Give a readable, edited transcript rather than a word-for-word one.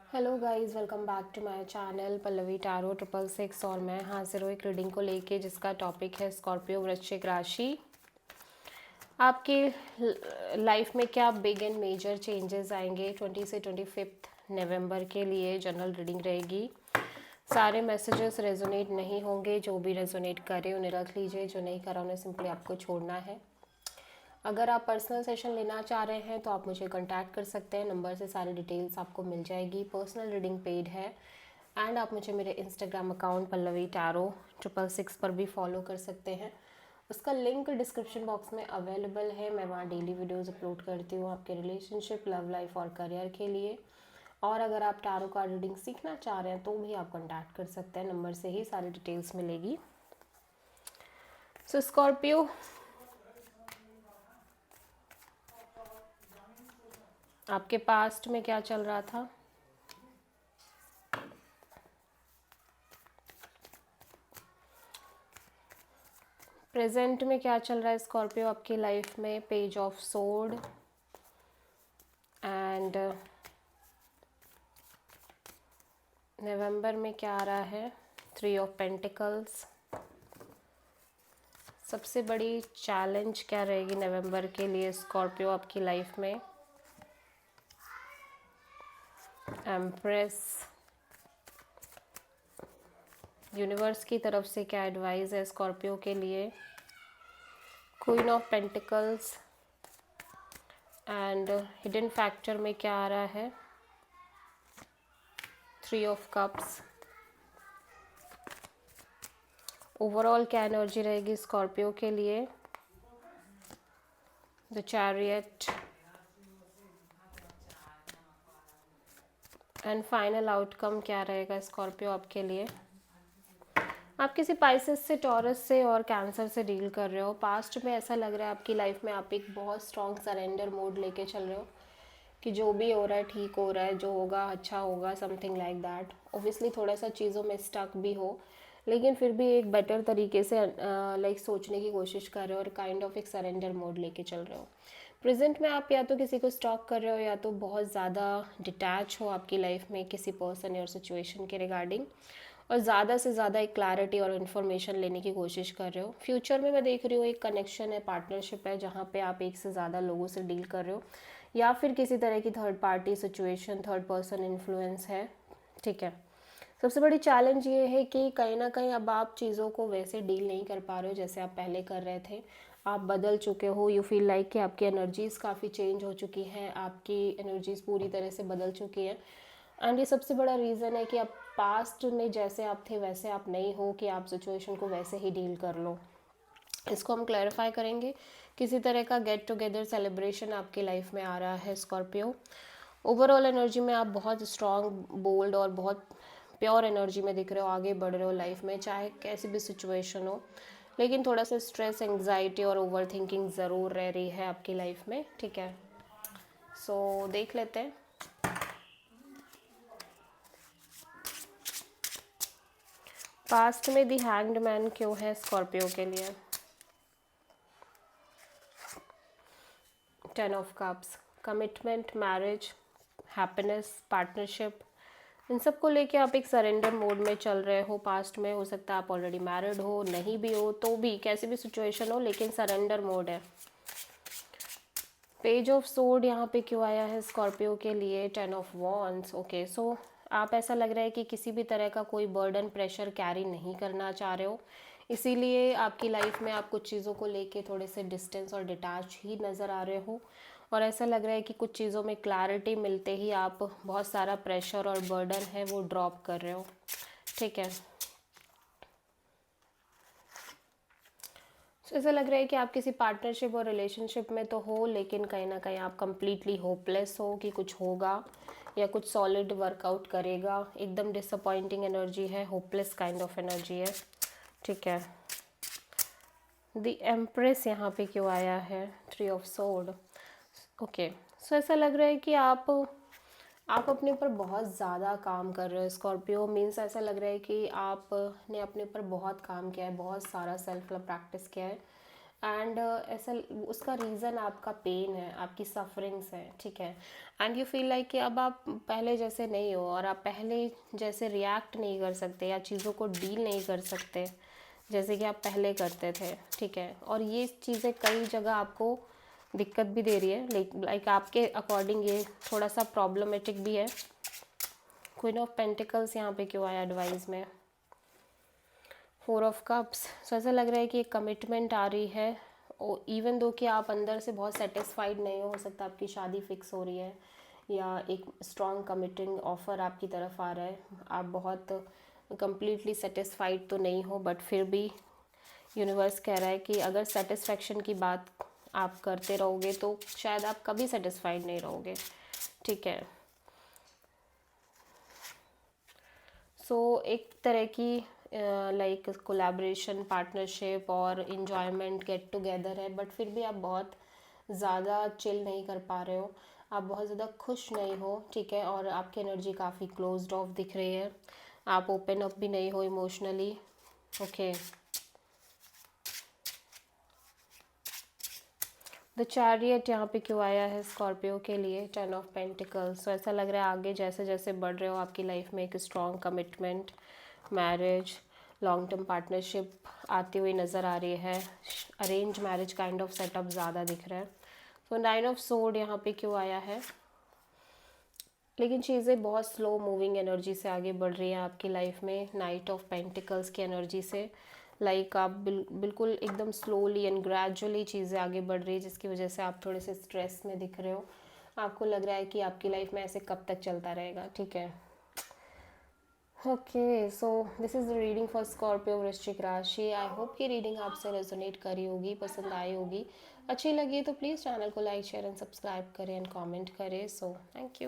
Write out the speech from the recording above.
Hello guys, welcome back to my channel Pallavi tarot 666 और मैं हाजिर हूँ एक रीडिंग को लेके जिसका टॉपिक है स्कॉर्पियो वृश्चिक राशि। आपके लाइफ में क्या बिग एंड मेजर चेंजेस आएंगे 20 से 25 नवंबर के लिए जनरल रीडिंग रहेगी। सारे मैसेजेस रेजोनेट नहीं होंगे, जो भी रेजोनेट करे उन्हें रख लीजिए, जो नहीं करा उन्हें सिंपली आपको छोड़ना है। अगर आप पर्सनल सेशन लेना चाह रहे हैं तो आप मुझे कांटेक्ट कर सकते हैं, नंबर से सारी डिटेल्स आपको मिल जाएगी। पर्सनल रीडिंग पेड है एंड आप मुझे मेरे इंस्टाग्राम अकाउंट पल्लवी टैरो 666 पर भी फॉलो कर सकते हैं। उसका लिंक डिस्क्रिप्शन बॉक्स में अवेलेबल है। मैं वहाँ डेली वीडियोज़ अपलोड करती हूँ आपके रिलेशनशिप, लव लाइफ और करियर के लिए। और अगर आप टैरो कार्ड रीडिंग सीखना चाह रहे हैं तो भी आप कॉन्टैक्ट कर सकते हैं, नंबर से ही सारी डिटेल्स मिलेगी। सो स्कॉर्पियो, आपके पास्ट में क्या चल रहा था, प्रेजेंट में क्या चल रहा है स्कॉर्पियो आपकी लाइफ में। Page of sword and November में क्या आ रहा है, 3 ऑफ पेंटिकल्स। सबसे बड़ी चैलेंज क्या रहेगी नवंबर के लिए स्कॉर्पियो आपकी लाइफ में। एम्प्रेस, यूनिवर्स की तरफ से क्या एडवाइस है स्कॉर्पियो के लिए। Queen of pentacles and hidden factor में क्या आ रहा है, 3 ऑफ कप्स। ओवरऑल क्या एनर्जी रहेगी स्कॉर्पियो के लिए, the chariot and final outcome क्या रहेगा स्कॉर्पियो आपके लिए। आप किसी पाइसेस से, टॉरस से और कैंसर से डील कर रहे हो। पास्ट में ऐसा लग रहा है आपकी लाइफ में आप एक बहुत स्ट्रॉन्ग सरेंडर मोड लेके चल रहे हो कि जो भी हो रहा है ठीक हो रहा है, जो होगा अच्छा होगा, समथिंग लाइक दैट। ओब्वियसली थोड़ा सा चीज़ों में स्टक भी हो, लेकिन फिर भी एक बेटर तरीके से लाइक सोचने की कोशिश कर रहे हो और काइंड ऑफ एक सरेंडर मोड लेके चल रहे हो। प्रेजेंट में आप या तो किसी को स्टॉक कर रहे हो या तो बहुत ज़्यादा डिटैच हो आपकी लाइफ में किसी पर्सन या सिचुएशन के रिगार्डिंग, और ज़्यादा से ज़्यादा एक क्लैरिटी और इन्फॉर्मेशन लेने की कोशिश कर रहे हो। फ्यूचर में मैं देख रही हूँ एक कनेक्शन है, पार्टनरशिप है, जहाँ पे आप एक से ज़्यादा लोगों से डील कर रहे हो या फिर किसी तरह की third party situation, third person influence है। ठीक है, सबसे बड़ी चैलेंज ये है कि कहीं ना कहीं अब आप चीज़ों को वैसे डील नहीं कर पा रहे हो जैसे आप पहले कर रहे थे। आप बदल चुके हो, यू फील लाइक कि आपकी एनर्जीज़ काफ़ी चेंज हो चुकी हैं, आपकी एनर्जीज़ पूरी तरह से बदल चुकी हैं। एंड ये सबसे बड़ा रीज़न है कि आप पास्ट में जैसे आप थे वैसे आप नहीं हो, कि आप सिचुएशन को वैसे ही डील कर लो। इसको हम क्लैरिफाई करेंगे। किसी तरह का गेट टुगेदर सेलिब्रेशन आपकी लाइफ में आ रहा है स्कॉर्पियो। ओवरऑल एनर्जी में आप बहुत स्ट्रॉन्ग, बोल्ड और बहुत प्योर एनर्जी में दिख रहे हो, आगे बढ़ रहे हो लाइफ में चाहे कैसी भी सिचुएशन हो। लेकिन थोड़ा सा स्ट्रेस, एंग्जाइटी और ओवर थिंकिंग ज़रूर रह रही है आपकी लाइफ में। ठीक है, सो देख लेते हैं। पास्ट में दी हैंग्ड मैन क्यों है स्कॉर्पियो के लिए। 10 of cups, commitment, marriage, happiness, partnership, इन सब को लेके आप एक सरेंडर मोड में चल रहे हो। पास्ट में हो सकता है आप ऑलरेडी मैरिड हो, नहीं भी हो तो भी, कैसी भी सिचुएशन हो, लेकिन सरेंडर मोड है। पेज ऑफ सोर्ड यहाँ पे क्यों आया है स्कॉर्पियो के लिए, 10 ऑफ वॉन्ड्स। ओके, सो आप, ऐसा लग रहा है कि किसी भी तरह का कोई बर्डन, प्रेशर कैरी नहीं करना चाह रहे हो, इसीलिए आपकी लाइफ में आप कुछ चीज़ों को लेके थोड़े से डिस्टेंस और डिटैच ही नज़र आ रहे हो। और ऐसा लग रहा है कि कुछ चीज़ों में क्लैरिटी मिलते ही आप बहुत सारा प्रेशर और बर्डन है वो ड्रॉप कर रहे हो। ठीक है, ऐसा लग रहा है कि आप किसी पार्टनरशिप और रिलेशनशिप में तो हो, लेकिन कहीं ना कहीं आप कंप्लीटली होपलेस हो कि कुछ होगा या कुछ सॉलिड वर्कआउट करेगा। एकदम डिसअपॉइंटिंग एनर्जी है, होपलेस काइंड ऑफ एनर्जी है। ठीक है, द एम्प्रेस यहाँ पे क्यों आया है, 3 ऑफ सोर्ड। ओके, सो ऐसा लग रहा है कि आप अपने ऊपर बहुत ज़्यादा काम कर रहे हो स्कॉर्पियो। मीन्स ऐसा लग रहा है कि आपने अपने ऊपर बहुत काम किया है, बहुत सारा सेल्फ लव प्रैक्टिस किया है। एंड ऐसा उसका रीज़न आपका पेन है, आपकी सफरिंग्स है, ठीक है। एंड यू फील लाइक कि अब आप पहले जैसे नहीं हो और आप पहले जैसे रिएक्ट नहीं कर सकते या चीज़ों को डील नहीं कर सकते जैसे कि आप पहले करते थे, ठीक है। और ये चीज़ें कई जगह आपको दिक्कत भी दे रही है, लाइक आपके अकॉर्डिंग ये थोड़ा सा प्रॉब्लमेटिक भी है। क्वीन ऑफ पेंटिकल्स यहाँ पे क्यों आया एडवाइस में? 4 ऑफ कप्स। सो ऐसा लग रहा है कि एक कमिटमेंट आ रही है, और इवन दो कि आप अंदर से बहुत सेटिस्फाइड नहीं हो सकता आपकी शादी फिक्स हो रही है या एक स्ट्रॉन्ग कमिटिंग ऑफर आपकी तरफ आ रहा है, आप बहुत कंप्लीटली सेटिस्फाइड तो नहीं हो, बट फिर भी यूनिवर्स कह रहा है कि अगर सेटिस्फेक्शन की बात आप करते रहोगे तो शायद आप कभी सेटिस्फाइड नहीं रहोगे, ठीक है। सो एक तरह की लाइक कोलैबोरेशन, पार्टनरशिप और इन्जॉयमेंट, गेट टुगेदर है, बट फिर भी आप बहुत ज़्यादा चिल नहीं कर पा रहे हो, आप बहुत ज़्यादा खुश नहीं हो, ठीक है। और आपकी एनर्जी काफ़ी क्लोज्ड ऑफ दिख रही है, आप ओपन अप भी नहीं हो इमोशनली, ओके। द चैरियट यहाँ पे क्यों आया है स्कॉर्पियो के लिए? 10 ऑफ पेंटिकल्स। तो ऐसा लग रहा है आगे जैसे जैसे बढ़ रहे हो आपकी लाइफ में एक strong commitment, marriage, long term partnership आती हुई नज़र आ रही है, arrange marriage kind of setup ज़्यादा दिख रहा है। तो 9 ऑफ सोर्ड यहाँ पे क्यों आया है? लेकिन चीज़ें बहुत स्लो मूविंग एनर्जी से आगे बढ़ रही हैं आपकी लाइफ में, नाइट ऑफ पेंटिकल्स की एनर्जी से, लाइक आप बिल्कुल एकदम स्लोली एंड ग्रेजुअली चीज़ें आगे बढ़ रही है, जिसकी वजह से आप थोड़े से स्ट्रेस में दिख रहे हो, आपको लग रहा है कि आपकी लाइफ में ऐसे कब तक चलता रहेगा, ठीक है। Okay, so this is the reading for Scorpio वृश्चिक राशि। आई होप कि रीडिंग आपसे रेजोनेट करी होगी, पसंद आई होगी। अच्छी लगी तो प्लीज़ चैनल को लाइक, शेयर एंड सब्सक्राइब करें एंड कमेंट करें। So thank you.